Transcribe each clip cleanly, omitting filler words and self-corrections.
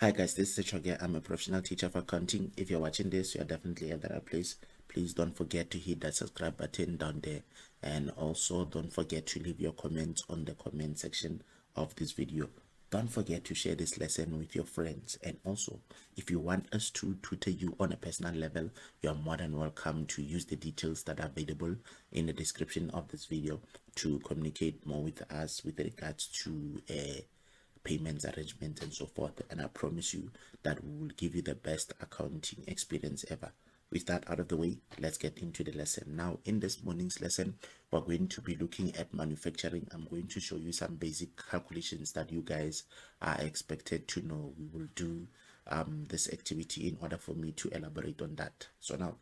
Hi guys, this is Chauke. I'm a professional teacher of accounting. If you're watching this, you're definitely at the right place. Please don't forget to hit that subscribe button down there, and also don't forget to leave your comments on the comment section of this video. Don't forget to share this lesson with your friends, and also if you want us to tutor you on a personal level, you're more than welcome to use the details that are available in the description of this video to communicate more with us with regards to payments arrangements and so forth, and I promise you that we will give you the best accounting experience ever. With that out of the way, let's get into the lesson. Now in this morning's lesson, we're going to be looking at manufacturing. I'm going to show you some basic calculations that you guys are expected to know. We will do this activity in order for me to elaborate on that. So now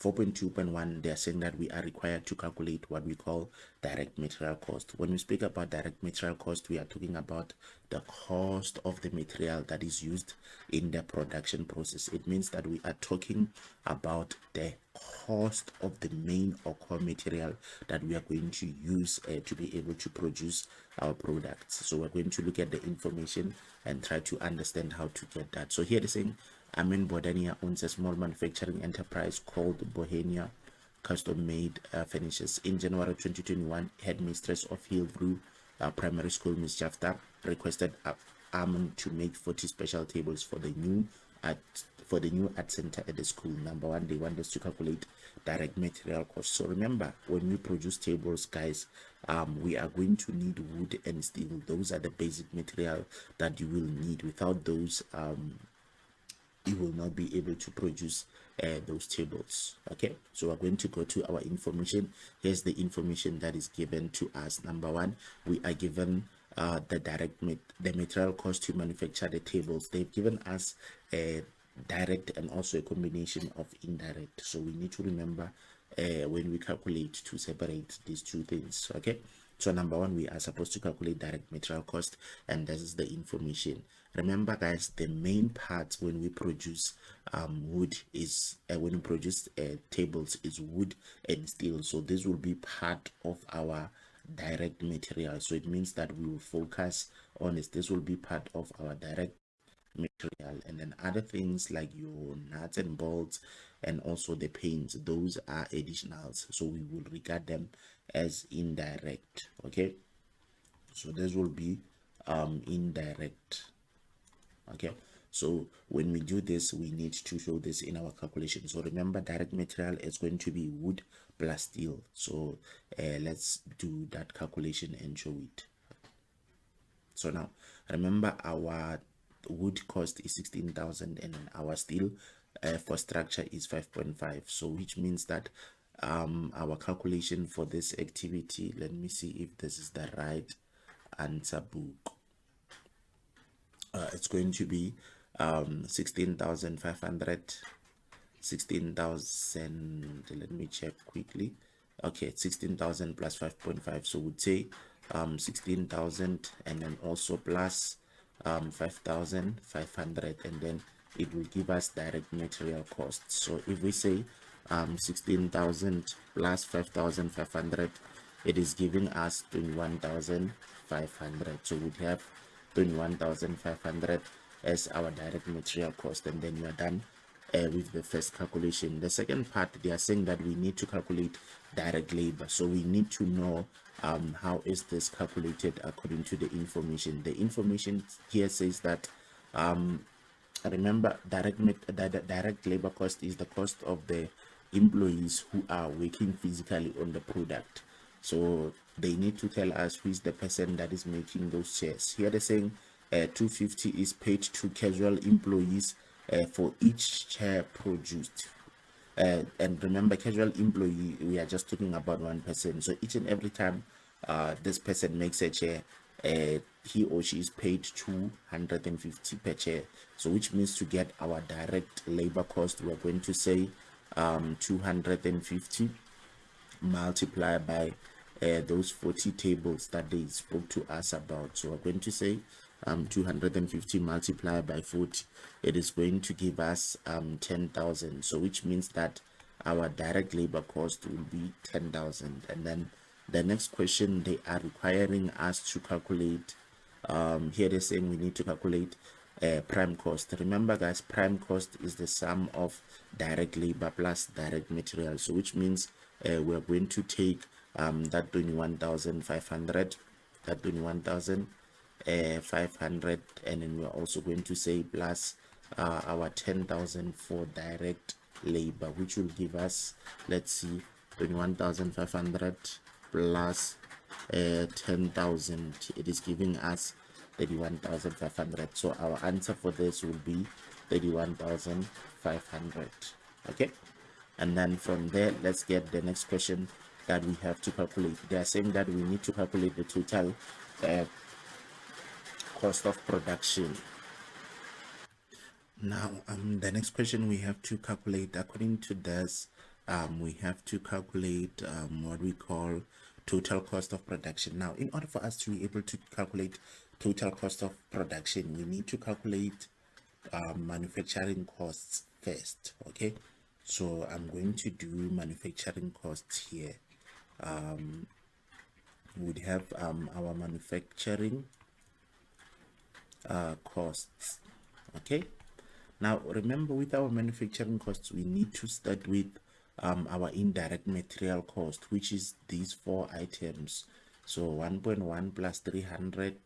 4.2.1, they are saying that we are required to calculate what we call direct material cost. When we speak about direct material cost, we are talking about the cost of the material that is used in the production process. It means that we are talking about the cost of the main or core material that we are going to use to be able to produce our products. So we're going to look at the information and try to understand how to get that. So here they're saying Amin Bodania owns a small manufacturing enterprise called Bohemia Custom Made Finishes. In January 2021, headmistress of Hillbrew Primary School, Ms. Jafta, requested Amin to make 40 special tables for the new art center at the school. Number one, they want us to calculate direct material cost. So remember, when we produce tables, guys, we are going to need wood and steel. Those are the basic material that you will need. Without those, you will not be able to produce those tables. Okay, so we're going to go to our information. Here's the information that is given to us. Number one, we are given the material cost to manufacture the tables. They've given us a direct and also a combination of indirect, so we need to remember when we calculate to separate these two things. Okay, so number one, we are supposed to calculate direct material cost, and this is the information. Remember guys, the main part when we produce wood is when we produce tables is wood and steel. So this will be part of our direct material. So it means that we will focus on this. This will be part of our direct material, and then other things like your nuts and bolts and also the paints, those are additionals, so we will regard them as indirect. Okay, so this will be indirect. Okay, so when we do this, we need to show this in our calculation. So remember, direct material is going to be wood plus steel. So let's do that calculation and show it. So now remember, our wood cost is 16,000 and our steel for structure is 5.5. so which means that our calculation for this activity, let me see if this is the right answer book. It's going to be 16,500, 16,000, let me check quickly. Okay, 16,000 plus 5.5, so we'd say 16,000 and then also plus 5,500, and then it will give us direct material costs. So if we say 16,000 plus 5,500, it is giving us 21,500. So we have 21,500 as our direct material cost, and then you are done with the first calculation. The second part, they are saying that we need to calculate direct labor. So we need to know how is this calculated according to the information. The information here says that remember, direct labor cost is the cost of the employees who are working physically on the product. So they need to tell us who is the person that is making those chairs. Here they're saying 250 is paid to casual employees for each chair produced. And remember, casual employee, we are just talking about one person. So each and every time this person makes a chair, he or she is paid 250 per chair. So which means to get our direct labor cost, we're going to say 250 multiplied by those 40 tables that they spoke to us about. So we're going to say 250 multiplied by 40, it is going to give us 10,000. So which means that our direct labor cost will be 10,000. And then the next question, they are requiring us to calculate, here they're saying we need to calculate prime cost. Remember guys, prime cost is the sum of direct labor plus direct material, so which means we're going to take that 21,500, that 21,500, and then we're also going to say plus our 10,000 for direct labor, which will give us, let's see, 21,500 plus 10,000, it is giving us 31,500. So our answer for this will be 31,500. Okay, and then from there, let's get the next question that we have to calculate. They are saying that we need to calculate the total cost of production. Now, the next question we have to calculate, according to this, we have to calculate what we call total cost of production. Now, in order for us to be able to calculate total cost of production, we need to calculate manufacturing costs first. Okay, so I'm going to do manufacturing costs here. We would have our manufacturing costs. Okay, now remember, with our manufacturing costs, we need to start with our indirect material cost, which is these four items. So 1.1 plus 300,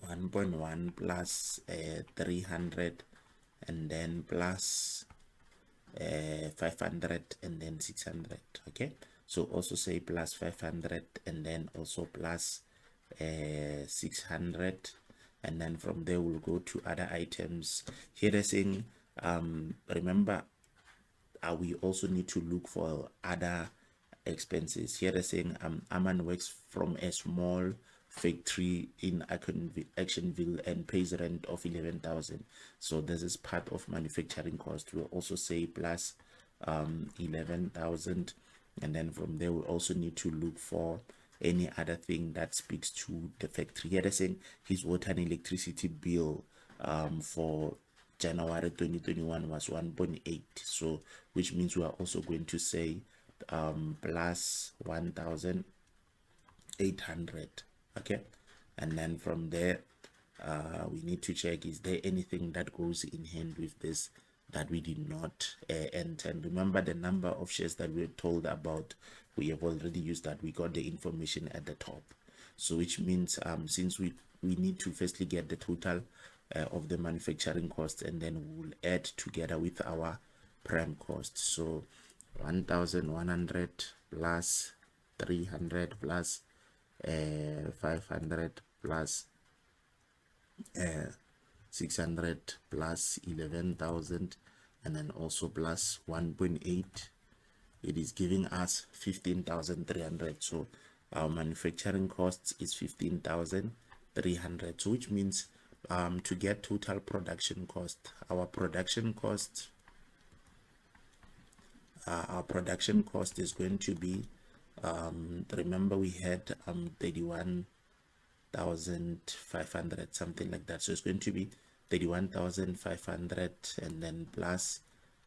1.1 plus 300, and then plus 500, and then 600. Okay, so also say plus 500, and then also plus 600, and then from there we'll go to other items. Here they're saying remember, we also need to look for other expenses. Here they're saying Aman works from a small factory in Actionville and pays rent of 11,000. So this is part of manufacturing cost. We'll also say plus 11,000, and then from there we'll also need to look for any other thing that speaks to the factory. Here they're saying his water and electricity bill for January 2021 was 1.8, so which means we are also going to say plus 1,800. Okay, and then from there we need to check, is there anything that goes in hand with this that we did not enter? And remember, the number of shares that we're told about, we have already used that. We got the information at the top, so which means since we need to firstly get the total of the manufacturing cost, and then we'll add together with our prime cost. So 1,100 plus 300 plus 500 plus 600 plus 11,000, and then also plus 1.8, it is giving us 15,300. So our manufacturing costs is 15,300. So which means to get total production cost, our production cost is going to be remember we had 31,500, something like that. So it's going to be 31,500 and then plus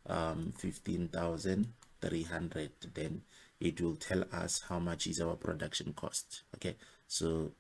15,300. Then it will tell us how much is our production cost. Okay, so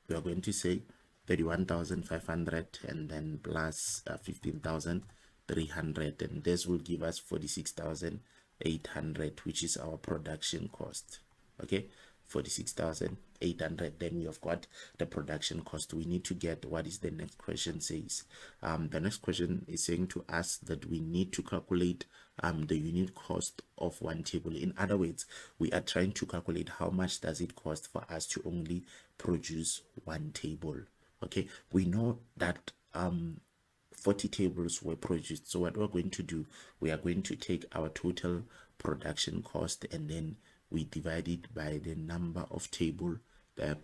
we are going to say 31,500 and then plus 15,300, and this will give us 46,800, which is our production cost. Okay, 46,800. Then you've got the production cost. We need to get what is the next question says. The next question is saying to us that we need to calculate the unit cost of one table. In other words, we are trying to calculate how much does it cost for us to only produce one table. Okay, we know that 40 tables were produced. So what we're going to do, we are going to take our total production cost and then we divide it by the number of tables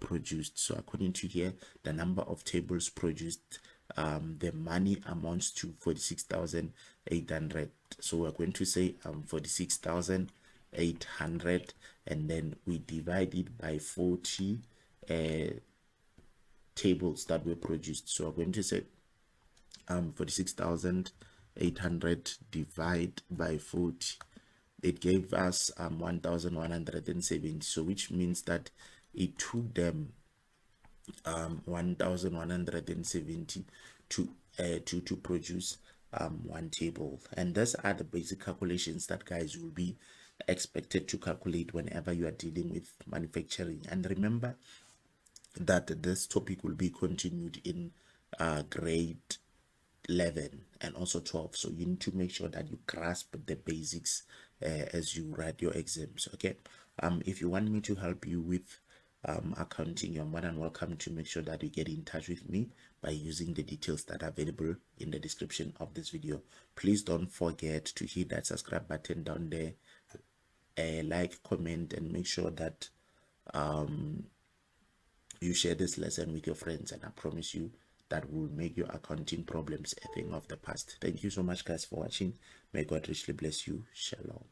produced. So according to here, the number of tables produced, the money amounts to 46,800. So we're going to say 46,800, and then we divide it by 40 tables that were produced. So we're going to say 46,800 divide by 40, it gave us 1,170. So which means that it took them 1170 to produce one table. And those are the basic calculations that guys will be expected to calculate whenever you are dealing with manufacturing. And remember that this topic will be continued in grade 11 and also 12, so you need to make sure that you grasp the basics as you write your exams. Okay, if you want me to help you with accounting, you're more than welcome to make sure that you get in touch with me by using the details that are available in the description of this video. Please don't forget to hit that subscribe button down there, like, comment, and make sure that you share this lesson with your friends, and I promise you that will make your accounting problems a thing of the past. Thank you so much guys for watching. May God richly bless you. Shalom.